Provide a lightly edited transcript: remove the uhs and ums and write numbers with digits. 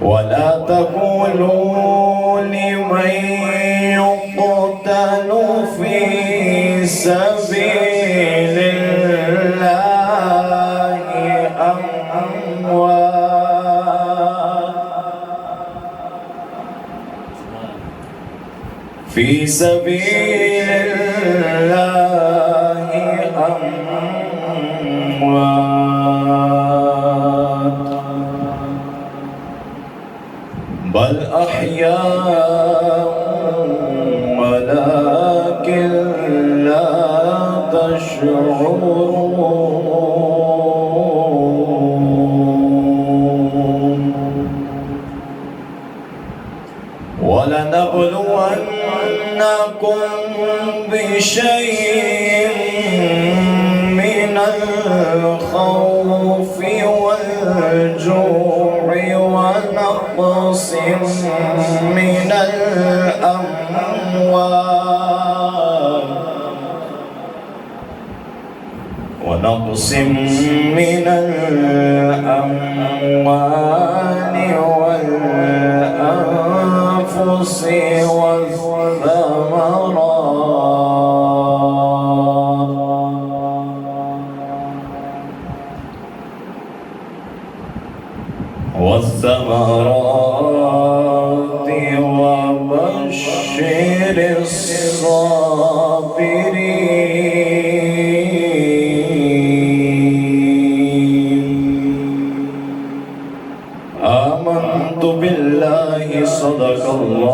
ولا تقولوا لمن يقتل في سبيل الله أموات في سبيل الله أموات بل أحياء ولكن لا تشعرون ولنبلونكم بشيء من الخوف والجوع ونقص من الأموال والأنفس والثمرات وبشر الصابرين. آمنت بالله صدق الله